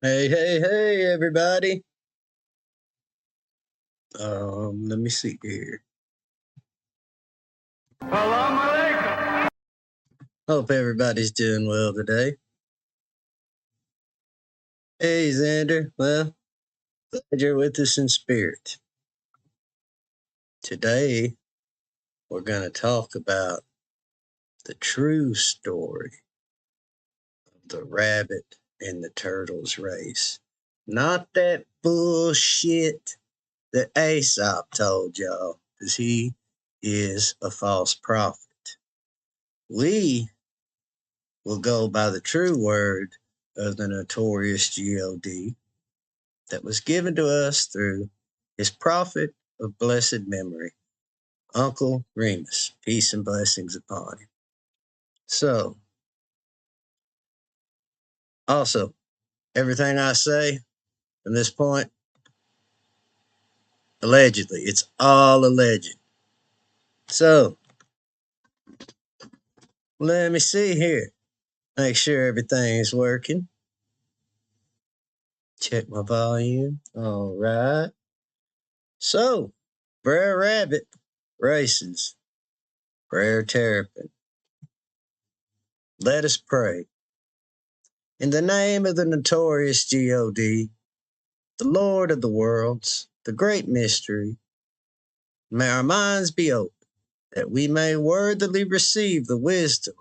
Hey, hey, hey, everybody. Let me see here. Salam alaikum. Hope everybody's doing well today. Hey, Xander. Well, glad you're with us in spirit. Today, we're going to talk about the true story of the rabbit and the turtles race. Not that bullshit that Aesop told y'all, because he is a false prophet. We will go by the true word of the notorious God that was given to us through his prophet of blessed memory, Uncle Remus. Peace and blessings upon him. So, also, everything I say from this point, allegedly, it's all alleged. So, let me see here. Make sure everything is working. Check my volume. All right. So, Brer Rabbit races Brer Terrapin. Let us pray. In the name of the notorious God, the Lord of the worlds, the great mystery, may our minds be open, that we may worthily receive the wisdom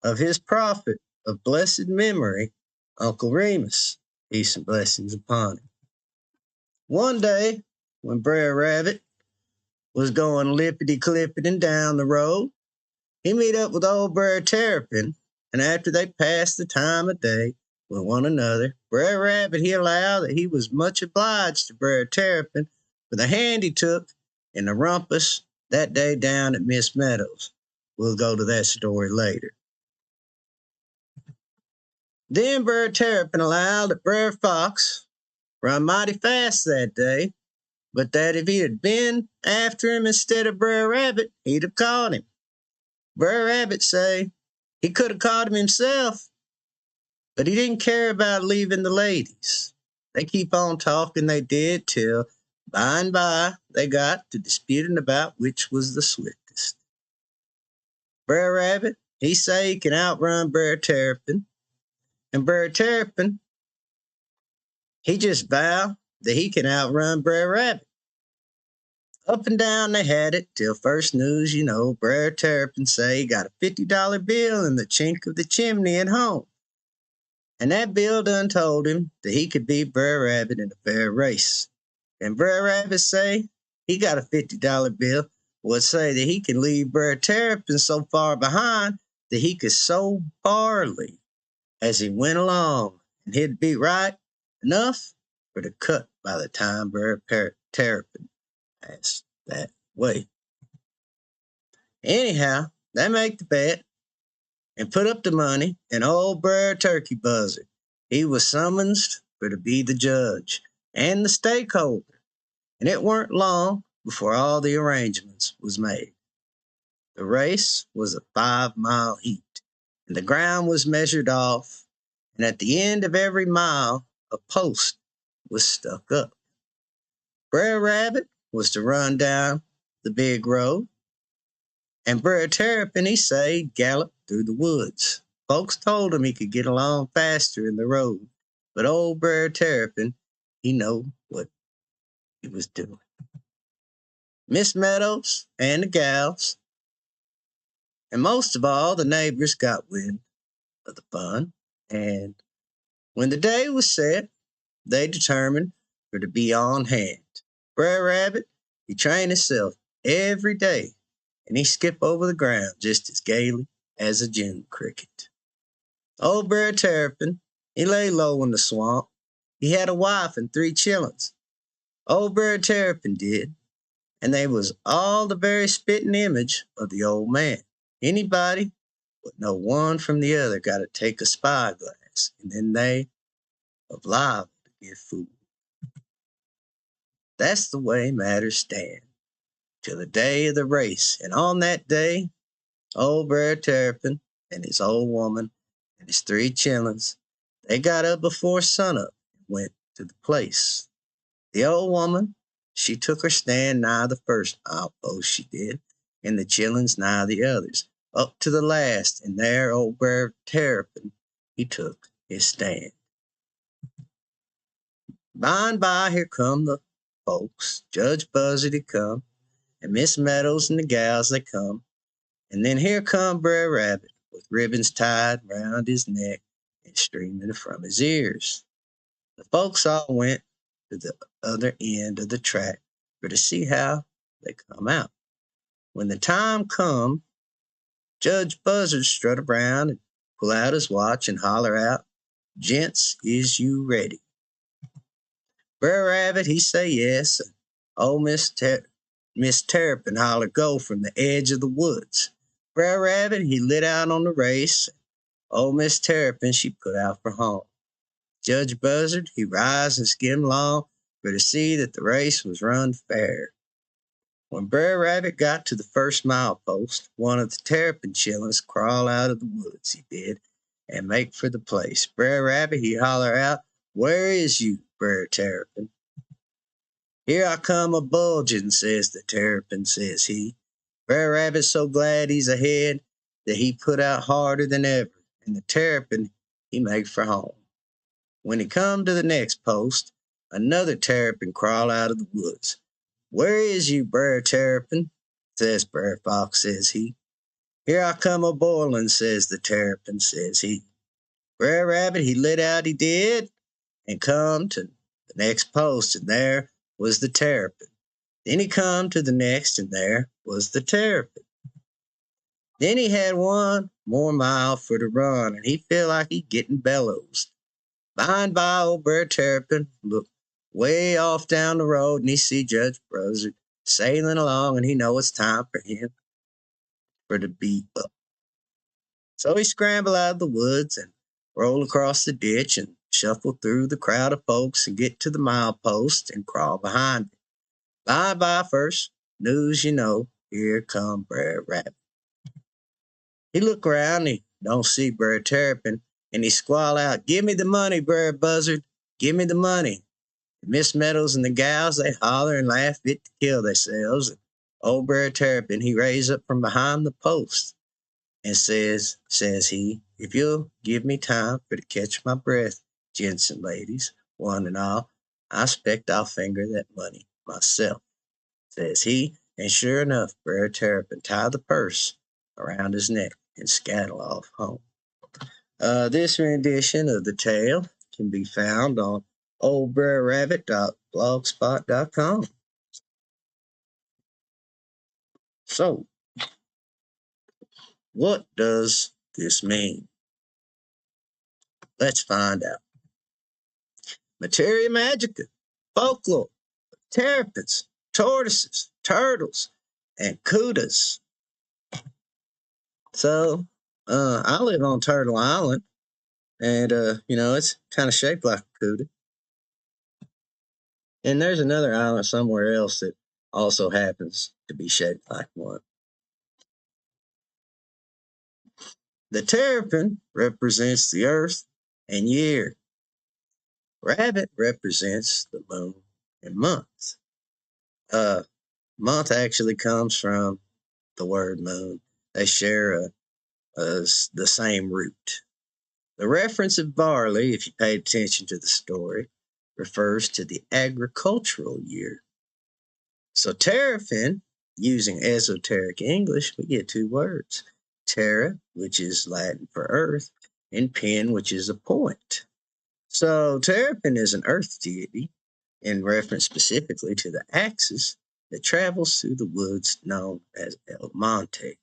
of his prophet of blessed memory, Uncle Remus. Peace and blessings upon him. One day, when Brer Rabbit was going lippity-clippity down the road, he met up with old Brer Terrapin, and after they passed the time of day with one another, Brer Rabbit he allowed that he was much obliged to Brer Terrapin for the hand he took in the rumpus that day down at Miss Meadows. We'll go to that story later. Then Brer Terrapin allowed that Brer Fox run mighty fast that day, but that if he had been after him instead of Brer Rabbit, he'd have caught him. Brer Rabbit say he could have caught him himself, but he didn't care about leaving the ladies. They keep on talking, they did, till by and by they got to disputing about which was the swiftest. Brer Rabbit, he say he can outrun Brer Terrapin, and Brer Terrapin, he just vow that he can outrun Brer Rabbit. Up and down they had it, till first news you know, Brer Terrapin say he got a $50 bill in the chink of the chimney at home. And that bill done told him that he could beat Brer Rabbit in a fair race. And Brer Rabbit say he got a $50 bill, would say that he can leave Brer Terrapin so far behind that he could sow barley as he went along, and he'd be right enough for the cut by the time Brer Terrapin passed that way. Anyhow, they make the bet and put up the money, and old Brer Turkey Buzzard, he was summoned for to be the judge and the stakeholder, and it weren't long before all the arrangements was made. The race was a 5-mile heat, and the ground was measured off, and at the end of every mile, a post was stuck up. Brer Rabbit was to run down the big road, and Brer Terrapin, he say, galloped through the woods. Folks told him he could get along faster in the road, but old Brer Terrapin, he know what he was doing. Miss Meadows and the gals, and most of all the neighbors got wind of the fun, and when the day was set, they determined for to be on hand. Brer Rabbit, he trained himself every day, and he skip over the ground just as gaily as a gin cricket. Old Brer Terrapin, he lay low in the swamp. He had a wife and 3 chillins. Old Brer Terrapin did, and they was all the very spitting image of the old man. Anybody would know one from the other got to take a spyglass, and then they of liable to get fooled. That's the way matters stand till the day of the race, and on that day, old Brer Terrapin and his old woman and his 3 chillins, they got up before sunup went to the place. The old woman, she took her stand nigh the first milepost, she did, and the chillins nigh the others, up to the last, and there old Brer Terrapin, he took his stand. By and by, here come the folks. Judge Buzzard, he come, and Miss Meadows and the gals, they come. And then here come Brer Rabbit, with ribbons tied round his neck and streaming from his ears. The folks all went to the other end of the track for to see how they come out. When the time come, Judge Buzzard strut around and pull out his watch and holler out, "Gents, is you ready?" Brer Rabbit, he say yes, and old Miss Terrapin holler go from the edge of the woods. Brer Rabbit, he lit out on the race. Old Miss Terrapin, she put out for home. Judge Buzzard, he rise and skim along for to see that the race was run fair. When Brer Rabbit got to the first milepost, one of the Terrapin chillins crawl out of the woods, he did, and make for the place. Brer Rabbit, he holler out, "Where is you, Brer Terrapin?" "Here I come a bulgin'," says the Terrapin, says he. Brer Rabbit's so glad he's ahead that he put out harder than ever, and the Terrapin, he make for home. When he come to the next post, another Terrapin crawl out of the woods. "Where is you, Brer Terrapin?" says Brer Fox, says he. "Here I come a boilin'," says the Terrapin, says he. Brer Rabbit, he lit out, he did, and come to the next post, and there was the Terrapin. Then he come to the next, and there was the Terrapin. Then he had one more mile for to run, and he feel like he getting bellows. By and by, old Brer Terrapin looked way off down the road, and he see Judge Buzzard sailing along, and he know it's time for him for to be up. So he scramble out of the woods and roll across the ditch and shuffle through the crowd of folks and get to the milepost and crawl behind it. By and by, first news you know, here come Brer Rabbit. He look around, he don't see Brer Terrapin, and he squall out, "Give me the money, Brer Buzzard, give me the money." Miss Meadows and the gals, they holler and laugh fit to kill themselves. And old Brer Terrapin, he raise up from behind the post and says he, "If you'll give me time for to catch my breath, gents and ladies, one and all, I expect I'll finger that money myself," says he. And sure enough, Brer Terrapin tied the purse around his neck and scuttle off home. This rendition of the tale can be found on oldbrerrabbit.blogspot.com. So, what does this mean? Let's find out. Materia magica, folklore, terrapins, tortoises, turtles, and kudas. So, I live on Turtle Island, and it's kind of shaped like a cuda. And there's another island somewhere else that also happens to be shaped like one. The terrapin represents the earth and year. Rabbit represents the moon and month. Month actually comes from the word moon. They share the same root. The reference of barley, if you paid attention to the story, refers to the agricultural year. So terrapin, using esoteric English, we get two words. Terra, which is Latin for earth, and pin, which is a point. So terrapin is an earth deity in reference specifically to the axis that travels through the woods known as El Monte.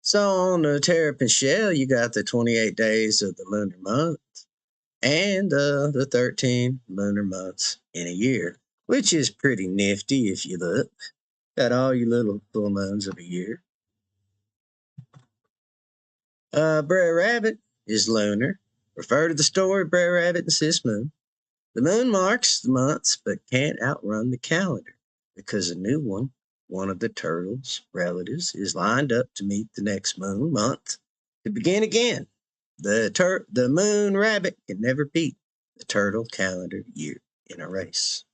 So on the terrapin shell, you got the 28 days of the lunar month and the 13 lunar months in a year, which is pretty nifty if you look. Got all your little full moons of a year. Brer Rabbit is lunar. Refer to the story Brer Rabbit and Sis Moon. The moon marks the months but can't outrun the calendar because a new one of the turtle's relatives, is lined up to meet the next moon month to begin again. The moon rabbit can never beat the turtle calendar year in a race.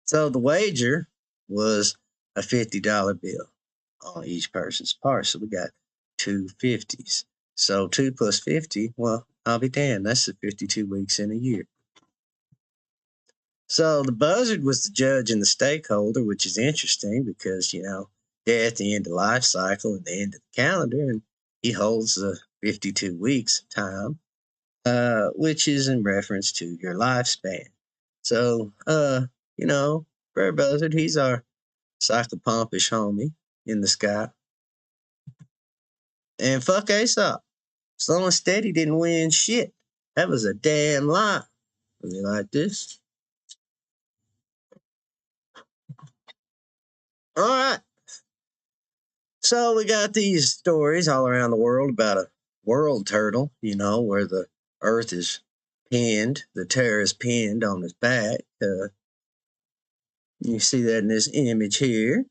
So the wager was a $50 bill on each person's part. So we got two 50s. So 2 plus 50, well, I'll be damned. That's the 52 weeks in a year. So the buzzard was the judge and the stakeholder, which is interesting because, they're at the end of life cycle and the end of the calendar, and he holds the 52 weeks time, which is in reference to your lifespan. So, Brer Buzzard, he's our psychopompish homie in the sky. And fuck Aesop. Slow and Steady didn't win shit. That was a damn lie. Was he like this? All right. So we got these stories all around the world about a world turtle, where the earth is pinned, the terror is pinned on his back. You see that in this image here.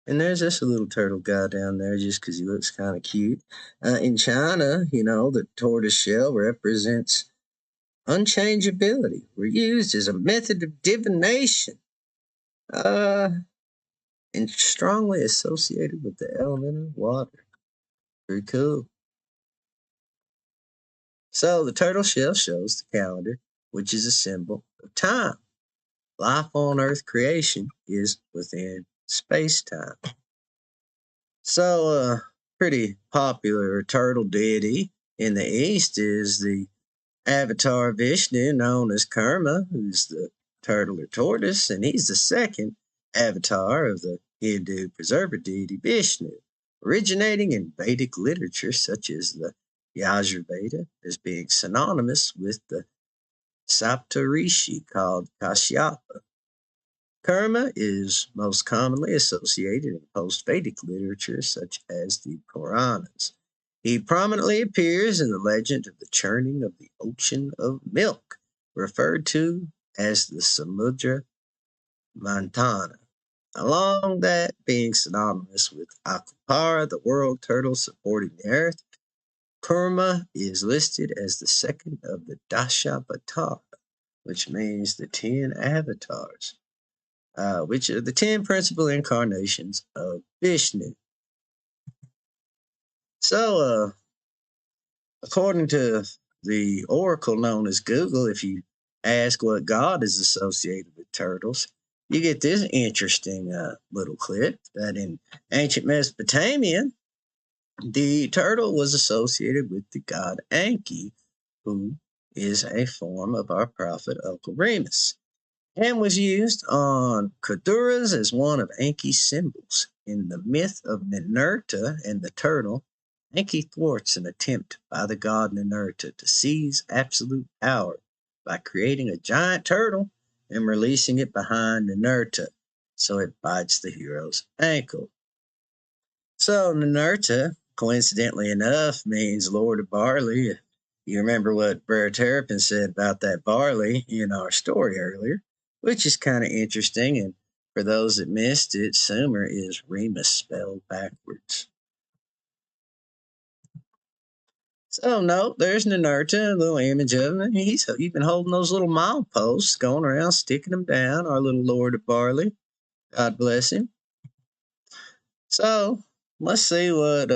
And there's this little turtle guy down there just because he looks kind of cute. In China, the tortoise shell represents unchangeability. We're used as a method of divination. And strongly associated with the element of water. Pretty cool. So the turtle shell shows the calendar, which is a symbol of time. Life on Earth creation is within space-time. So pretty popular turtle deity in the East is the Avatar Vishnu, known as Kurma, who's the turtle or tortoise, and he's the second avatar of the Hindu preserver deity Vishnu, originating in Vedic literature such as the Yajurveda as being synonymous with the Saptarishi called Kashyapa. Karma is most commonly associated in post-Vedic literature such as the Puranas. He prominently appears in the legend of the churning of the ocean of milk, referred to as the Samudra Mantana. Along that being synonymous with Akupara, the world turtle supporting the earth, Kurma is listed as the second of the Dashavatara, which means the 10 avatars, which are the 10 principal incarnations of Vishnu. So, according to the oracle known as Google, if you ask what god is associated with turtles, you get this interesting little clip that in ancient Mesopotamia, the turtle was associated with the god Anki, who is a form of our prophet Uncle Remus, and was used on Kuduras as one of Enki's symbols. In the myth of Ninurta and the turtle, Enki thwarts an attempt by the god Ninurta to seize absolute power by creating a giant turtle and releasing it behind Ninurta, so it bites the hero's ankle. So Ninurta, coincidentally enough, means Lord of Barley. You remember what Brer Terrapin said about that barley in our story earlier, which is kind of interesting. And for those that missed it, Sumer is Remus spelled backwards. So, no, there's Ninurta, a little image of him. He's even holding those little mileposts, going around sticking them down, our little Lord of Barley. God bless him. So, let's see what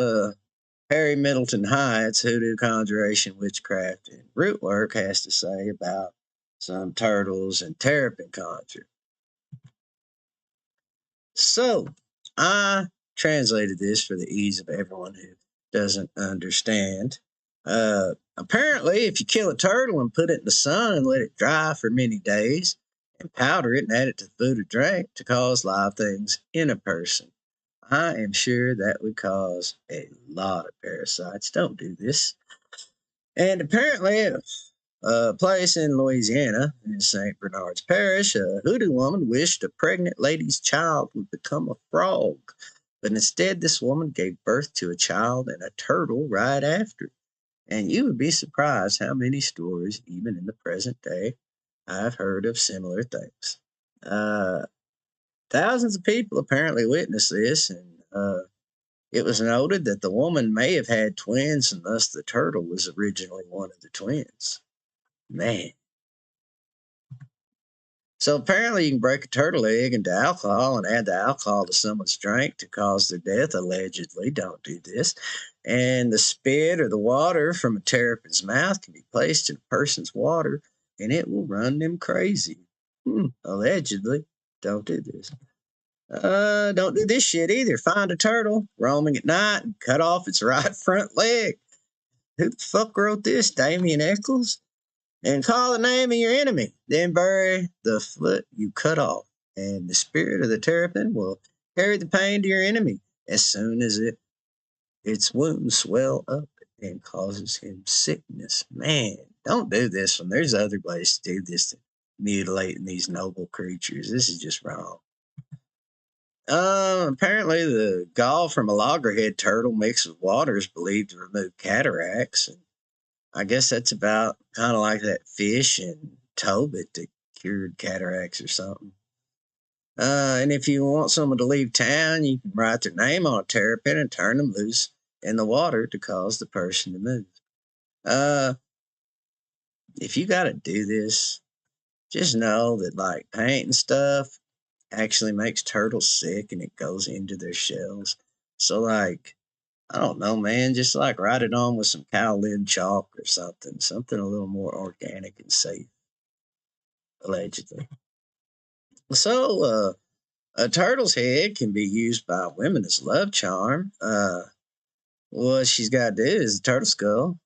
Harry Middleton Hyatt's Hoodoo Conjuration, Witchcraft, and Root Work has to say about some turtles and terrapin conjure. So, I translated this for the ease of everyone who doesn't understand. Apparently, if you kill a turtle and put it in the sun and let it dry for many days, and powder it and add it to food or drink to cause live things in a person, I am sure that would cause a lot of parasites. Don't do this. And apparently, a place in Louisiana, in St. Bernard's Parish, a hoodoo woman wished a pregnant lady's child would become a frog. But instead, this woman gave birth to a child and a turtle right after. And you would be surprised how many stories, even in the present day, I've heard of similar things. Thousands of people apparently witnessed this, and it was noted that the woman may have had twins, and thus the turtle was originally one of the twins. Man. So apparently you can break a turtle egg into alcohol and add the alcohol to someone's drink to cause their death, allegedly. Don't do this. And the spit or the water from a terrapin's mouth can be placed in a person's water and it will run them crazy. Allegedly. Don't do this. Don't do this shit either. Find a turtle roaming at night and cut off its right front leg. Who the fuck wrote this? Damien Eccles? And call the name of your enemy. Then bury the foot you cut off, and the spirit of the terrapin will carry the pain to your enemy as soon as its wounds swell up and causes him sickness. Man, don't do this one. There's other ways to do this to mutilating these noble creatures. This is just wrong. Apparently the gall from a loggerhead turtle mixed with water is believed to remove cataracts. And I guess that's about kind of like that fish in Tobit that cured cataracts or something. And if you want someone to leave town, you can write their name on a terrapin and turn them loose in the water to cause the person to move. If you got to do this, just know that like paint and stuff actually makes turtles sick and it goes into their shells. So like, I don't know, man, just like write it on with some cow lid chalk or something a little more organic and safe, allegedly. So, a turtle's head can be used by women as a love charm. What she's got to do is the turtle skull.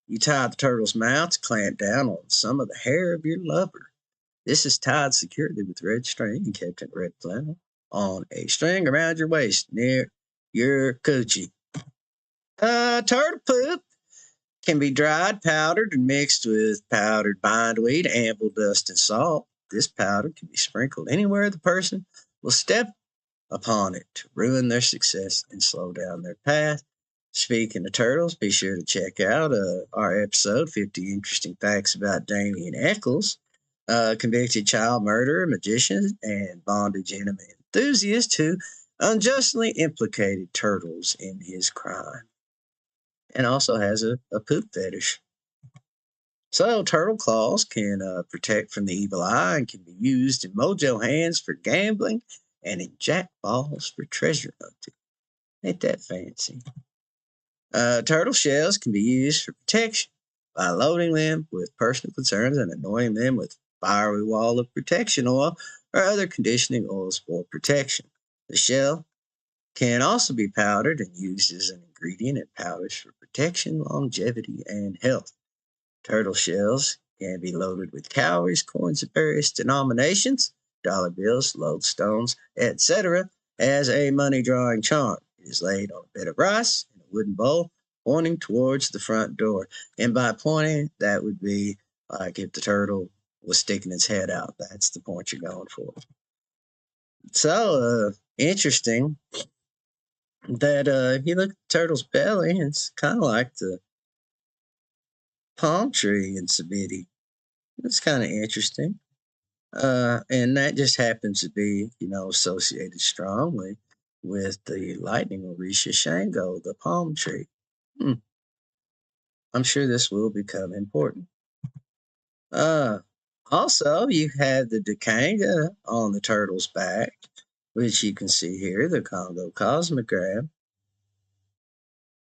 You tie the turtle's mouth to clamp down on some of the hair of your lover. This is tied securely with red string and kept in red flannel on a string around your waist near your coochie. Turtle poop can be dried, powdered, and mixed with powdered bindweed, amble dust, and salt. This powder can be sprinkled anywhere the person will step upon it to ruin their success and slow down their path. Speaking of turtles, be sure to check out our episode 50 Interesting Facts About Damien Eccles, convicted child murderer, magician, and bondage enemy enthusiast who unjustly implicated turtles in his crime and also has a poop fetish. So, turtle claws can protect from the evil eye and can be used in mojo hands for gambling and in jack balls for treasure hunting. Ain't that fancy? Turtle shells can be used for protection by loading them with personal concerns and anointing them with fiery wall of protection oil or other conditioning oils for protection. The shell can also be powdered and used as an ingredient in powders for protection, longevity, and health. Turtle shells can be loaded with calories, coins of various denominations, dollar bills, lodestones, etc., as a money drawing charm. It is laid on a bed of rice in a wooden bowl, pointing towards the front door. And by pointing, that would be like if the turtle was sticking its head out. That's the point you're going for. So, interesting that you look at the turtle's belly, and it's kind of like the palm tree in Sabidi. It's kind of interesting. And that just happens to be, associated strongly with the lightning Orisha Shango, the palm tree. I'm sure this will become important. Also, you have the Dakanga on the turtle's back, which you can see here, the Congo Cosmograph,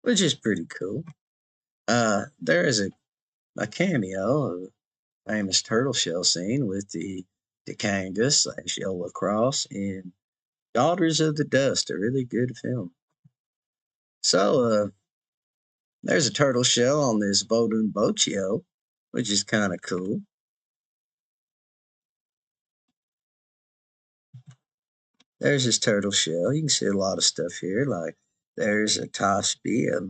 which is pretty cool. There is a cameo of a famous turtle shell scene with the Dakanga / Yola Cross in Daughters of the Dust, a really good film. So, there's a turtle shell on this Vodun Bochio, which is kind of cool. There's this turtle shell. You can see a lot of stuff here. Like there's a tasbih, a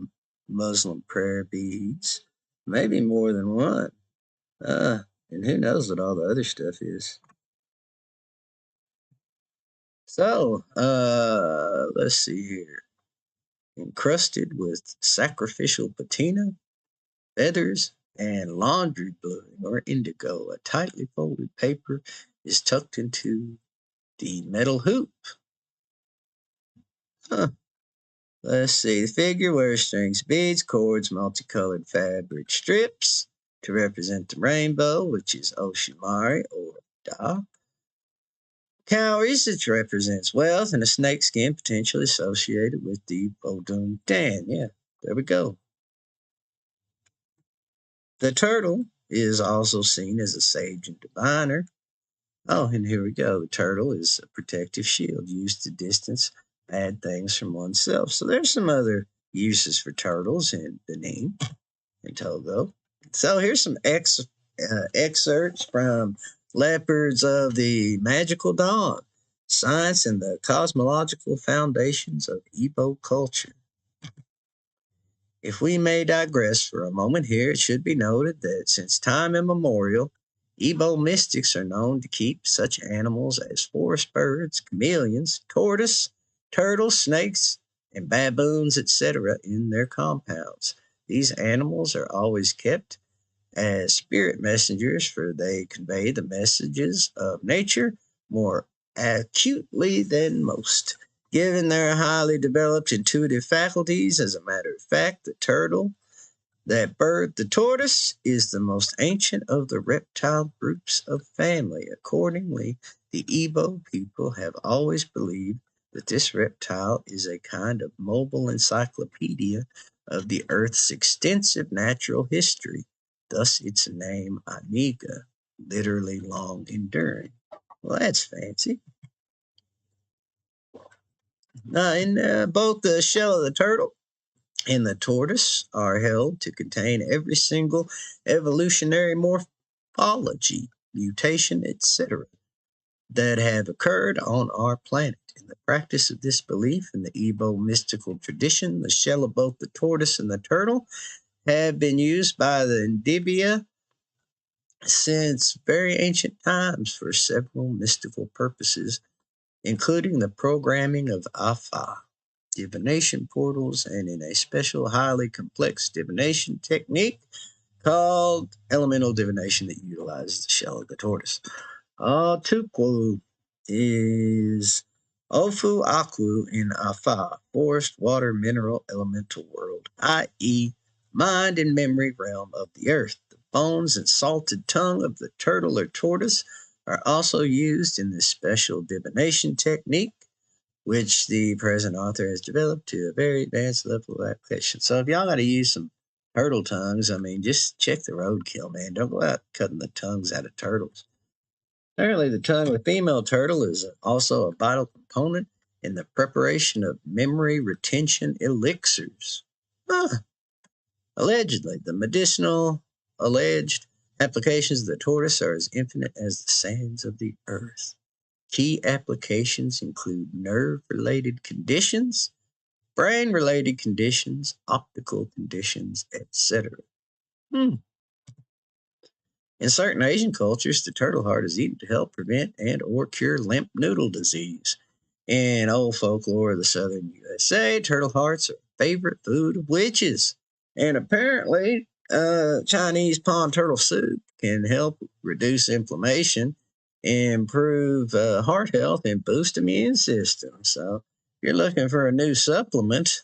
Muslim prayer beads, maybe more than one. And who knows what all the other stuff is. So, let's see here. Encrusted with sacrificial patina, feathers, and laundry blue or indigo, a tightly folded paper is tucked into the metal hoop. Let's see. The figure wears strings, beads, cords, multicolored fabric strips, to represent the rainbow, which is Oshimari or Da. Cowries, which represents wealth, and a snake skin potentially associated with the Bodum Dan. Yeah, there we go. The turtle is also seen as a sage and diviner. Oh, and here we go. The turtle is a protective shield used to distance bad things from oneself. So there's some other uses for turtles in Benin and Togo. So here's some excerpts from Leopards of the Magical Dawn, Science and the Cosmological Foundations of Igbo Culture. If we may digress for a moment here, it should be noted that since time immemorial, Igbo mystics are known to keep such animals as forest birds, chameleons, tortoise, turtles, snakes, and baboons, etc., in their compounds. These animals are always kept as spirit messengers, for they convey the messages of nature more acutely than most. Given their highly developed intuitive faculties, as a matter of fact, the turtle that bird, the tortoise, is the most ancient of the reptile groups of family. Accordingly, the Igbo people have always believed that this reptile is a kind of mobile encyclopedia of the Earth's extensive natural history, thus its name Aniga, literally long enduring. Well, that's fancy. In both the shell of the turtle and the tortoise are held to contain every single evolutionary morphology, mutation, etc., that have occurred on our planet. In the practice of this belief in the Igbo mystical tradition, the shell of both the tortoise and the turtle have been used by the Ndibia since very ancient times for several mystical purposes, including the programming of Afa, divination portals, and in a special highly complex divination technique called elemental divination that utilizes the shell of the tortoise. Tukwu is Ofu Aku in Afa, forest, water, mineral, elemental world, i.e., mind and memory realm of the earth. The bones and salted tongue of the turtle or tortoise are also used in this special divination technique, which the present author has developed to a very advanced level of application. So if y'all got to use some turtle tongues, I mean, just check the roadkill, man. Don't go out cutting the tongues out of turtles. Apparently, the tongue of a female turtle is also a vital component in the preparation of memory retention elixirs. Allegedly, the medicinal alleged applications of the tortoise are as infinite as the sands of the earth. Key applications include nerve-related conditions, brain-related conditions, optical conditions, etc. In certain Asian cultures, the turtle heart is eaten to help prevent and or cure limp noodle disease. In old folklore of the southern USA, turtle hearts are a favorite food of witches. And apparently, Chinese pond turtle soup can help reduce inflammation, improve heart health, and boost immune system. So, if you're looking for a new supplement,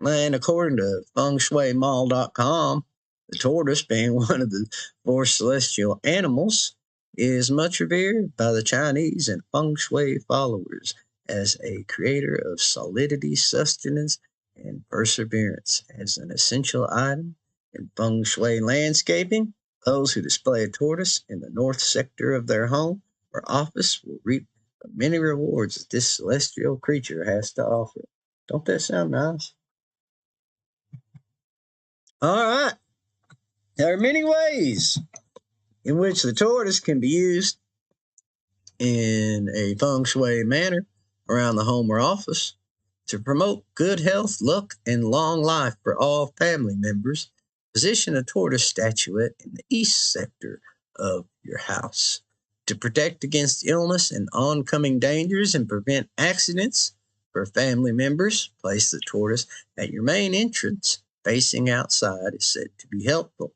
and according to fengshuimall.com, the tortoise, being one of the four celestial animals, is much revered by the Chinese and feng shui followers as a creator of solidity, sustenance, and perseverance. As an essential item in feng shui landscaping, those who display a tortoise in the north sector of their home or office will reap the many rewards that this celestial creature has to offer. Don't that sound nice? All right. There are many ways in which the tortoise can be used in a feng shui manner around the home or office to promote good health, luck, and long life for all family members. Position a tortoise statuette in the east sector of your house. To protect against illness and oncoming dangers and prevent accidents for family members, place the tortoise at your main entrance facing outside is said to be helpful.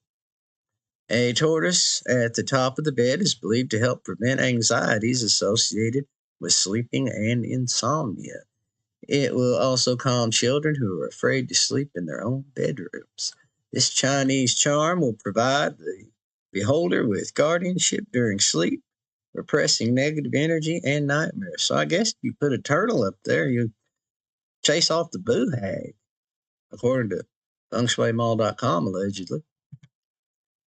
A tortoise at the top of the bed is believed to help prevent anxieties associated with sleeping and insomnia. It will also calm children who are afraid to sleep in their own bedrooms. This Chinese charm will provide the beholder with guardianship during sleep, repressing negative energy and nightmares. So I guess if you put a turtle up there, you chase off the boo hag, according to fengshuimall.com, allegedly.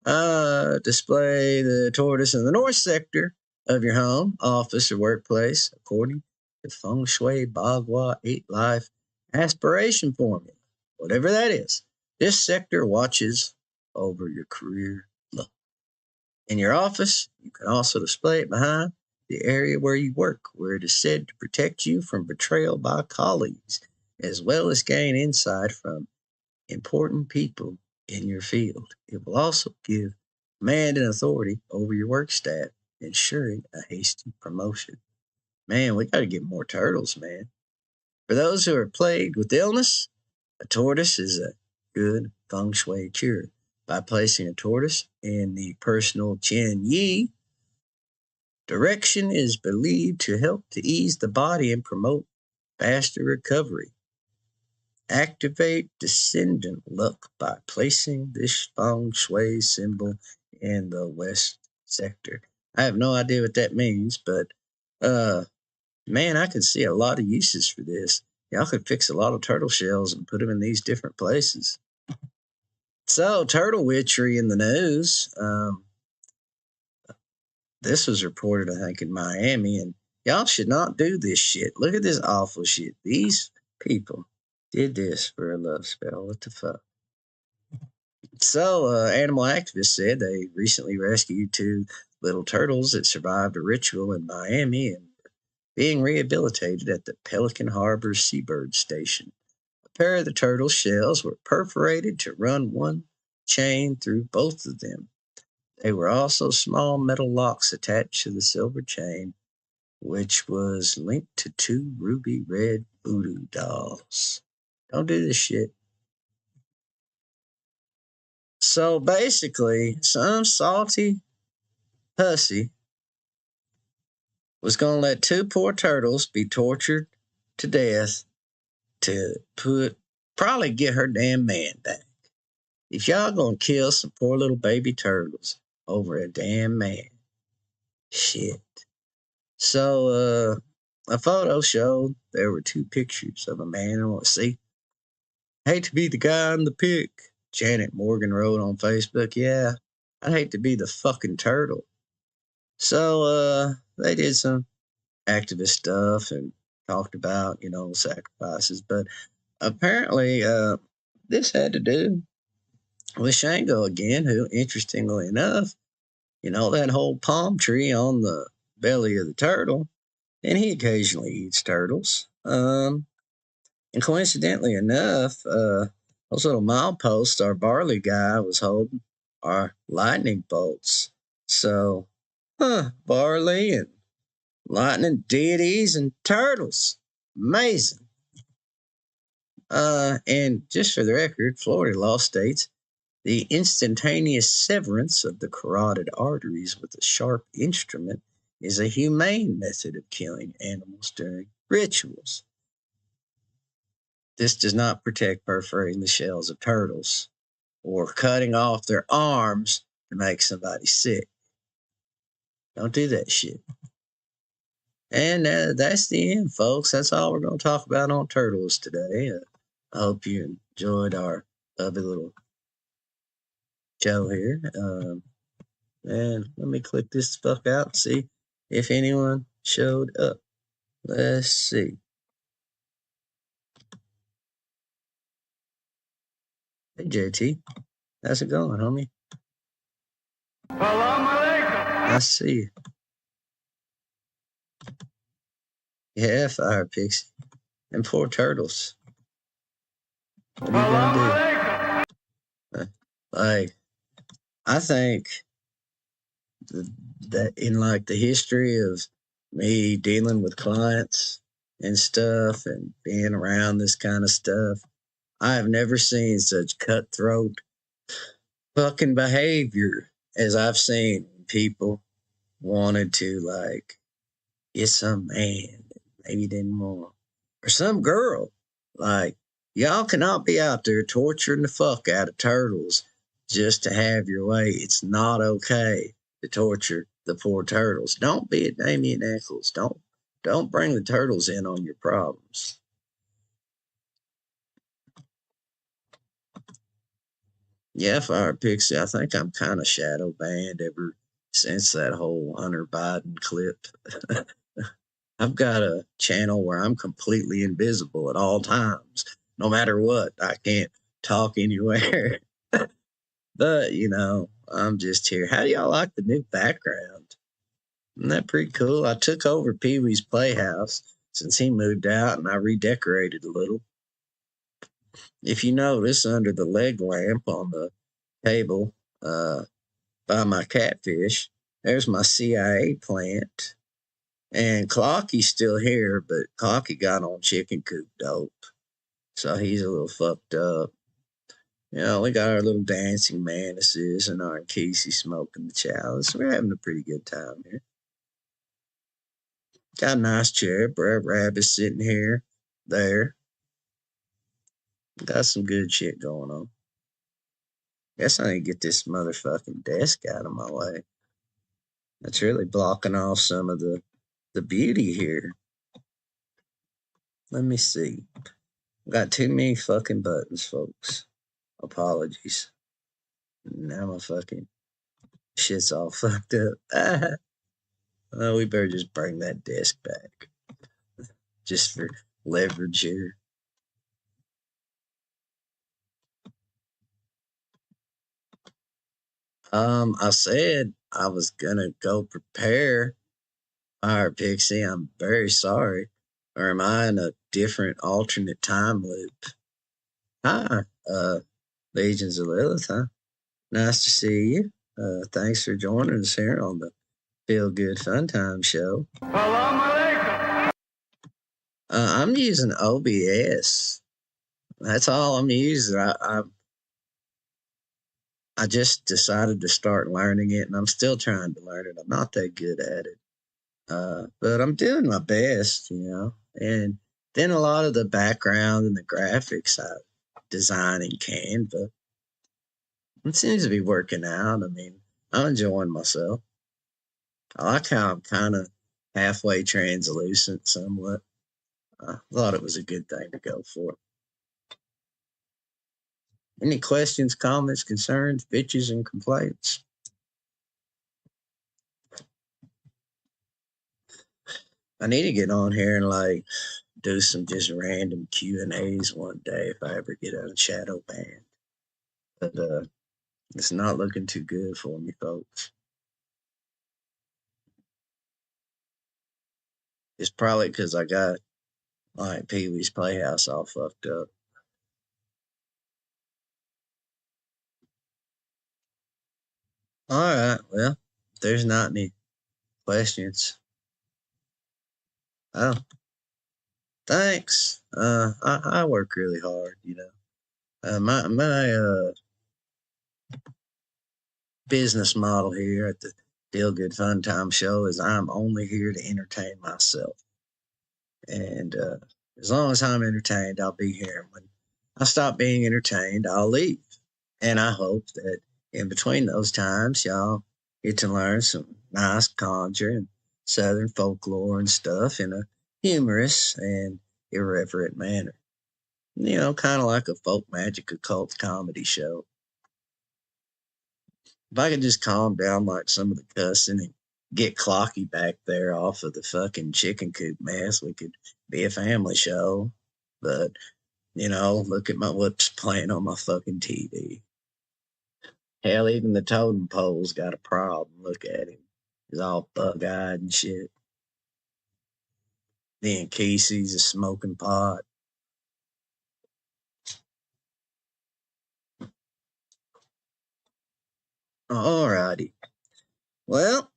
Display the tortoise in the north sector of your home, office, or workplace, according to Feng Shui Bagua 8 Life Aspiration Formula, whatever that is. This sector watches over your career luck. In your office, you can also display it behind the area where you work, where it is said to protect you from betrayal by colleagues, as well as gain insight from important people in your field. It will also give command and authority over your work staff, ensuring a hasty promotion. Man, we got to get more turtles, man. For those who are plagued with illness, a tortoise is a good feng shui cure. By placing a tortoise in the personal Qian Yi direction is believed to help to ease the body and promote faster recovery. Activate descendant luck by placing this feng shui symbol in the west sector. I have no idea what that means, but man, I could see a lot of uses for this. Y'all could fix a lot of turtle shells and put them in these different places. So, turtle witchery in the news. This was reported, I think, in Miami, and y'all should not do this shit. Look at this awful shit. These people did this for a love spell. What the fuck? So, animal activists said they recently rescued 2 little turtles that survived a ritual in Miami and were being rehabilitated at the Pelican Harbor Seabird Station. A pair of the turtle shells were perforated to run one chain through both of them. They were also small metal locks attached to the silver chain, which was linked to 2 ruby red voodoo dolls. Don't do this shit. So basically, some salty hussy was going to let 2 poor turtles be tortured to death to probably get her damn man back. If y'all going to kill some poor little baby turtles over a damn man, shit. So, a photo showed there were 2 pictures of a man and a see. Hate to be the guy in the pic, Janet Morgan wrote on Facebook. Yeah, I'd hate to be the fucking turtle. So, they did some activist stuff and talked about, sacrifices. But apparently, this had to do with Shango again, who, interestingly enough, that whole palm tree on the belly of the turtle, and he occasionally eats turtles. And coincidentally enough, those little mileposts our barley guy was holding are lightning bolts. So, barley and lightning deities and turtles. Amazing. And just for the record, Florida law states the instantaneous severance of the carotid arteries with a sharp instrument is a humane method of killing animals during rituals. This does not protect perforating the shells of turtles or cutting off their arms to make somebody sick. Don't do that shit. And that's the end, folks. That's all we're going to talk about on turtles today. I hope you enjoyed our lovely little show here. And let me click this fuck out and see if anyone showed up. Let's see. Hey, JT. How's it going, homie? Salam alaikum. I see you. Yeah, Fire Pixie. And poor turtles. What are you gonna do? Like, I think that in like the history of me dealing with clients and stuff and being around this kind of stuff, I have never seen such cutthroat fucking behavior as I've seen when people wanted to like get some man that maybe didn't want, or some girl. Like, Y'all cannot be out there torturing the fuck out of turtles just to have your way. It's not okay to torture the poor turtles. Don't be a Damien Eccles. Don't bring the turtles in on your problems. Yeah, Fire Pixie, I think I'm kind of shadow banned ever since that whole Hunter Biden clip. I've got a channel where I'm completely invisible at all times, no matter what. I can't talk anywhere. But, I'm just here. How do y'all like the new background? Isn't that pretty cool? I took over Pee Wee's Playhouse since he moved out and I redecorated a little. If you notice, under the leg lamp on the table by my catfish, there's my CIA plant. And Clocky's still here, but Clocky got on chicken coop dope. So he's a little fucked up. We got our little dancing manises and our Casey smoking the chalice. We're having a pretty good time here. Got a nice chair. Brer Rabbit's sitting here, there. Got some good shit going on. Guess I need to get this motherfucking desk out of my way. That's really blocking off some of the beauty here. Let me see. Got too many fucking buttons, folks. Apologies. Now my fucking shit's all fucked up. Well, we better just bring that desk back. Just for leverage here. I said I was gonna go prepare Fire Pixie. I'm very sorry. Or am I in a different alternate time loop? Hi, Legions of Lilith, huh? Nice to see you. Thanks for joining us here on the Feel Good Fun Time show. I'm using OBS. That's all I'm using. I just decided to start learning it, and I'm still trying to learn it. I'm not that good at it. But I'm doing my best, And then a lot of the background and the graphics I design in Canva. It seems to be working out. I mean, I'm enjoying myself. I like how I'm kind of halfway translucent somewhat. I thought it was a good thing to go for. Any questions, comments, concerns, bitches, and complaints? I need to get on here and do some just random Q&As one day if I ever get out of shadow band. But it's not looking too good for me, folks. It's probably because I got Pee Wee's Playhouse all fucked up. All right, well, if there's not any questions. Oh, thanks. I work really hard, My business model here at the Feel Good Fun Time show is I'm only here to entertain myself. And as long as I'm entertained, I'll be here. When I stop being entertained, I'll leave. And I hope that in between those times, y'all get to learn some nice conjure and Southern folklore and stuff in a humorous and irreverent manner. Kind of like a folk magic occult comedy show. If I could just calm down like some of the cussing and get Clocky back there off of the fucking chicken coop mess, we could be a family show. But, look at what's playing on my fucking TV. Hell, even the totem pole's got a problem. Look at him. He's all bug-eyed and shit. Then Casey's a smoking pot. Alrighty. Well,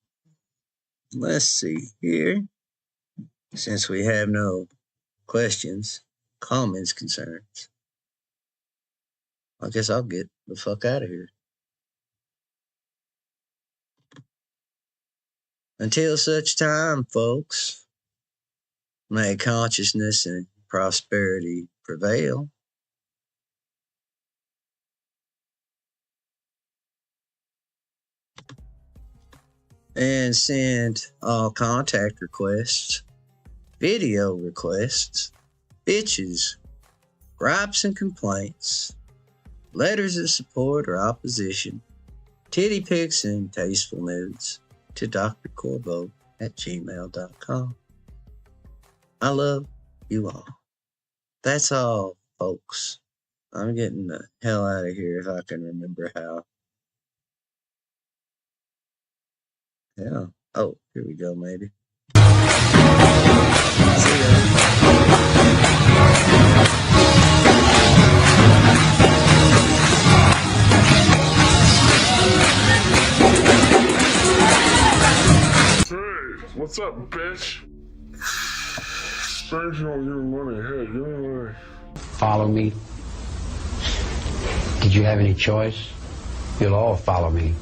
let's see here. Since we have no questions, comments, concerns, I guess I'll get the fuck out of here. Until such time, folks, may consciousness and prosperity prevail. and send all contact requests, video requests, bitches, gripes and complaints, letters of support or opposition, titty pics and tasteful nudes to Dr. Corbeaux at gmail.com. I love you all. That's all, folks. I'm getting the hell out of here if I can remember how. Yeah. Oh, here we go, maybe. See ya. Hey, what's up, bitch? Thanks for giving money. Hey, give me money. Follow me. Did you have any choice? You'll all follow me.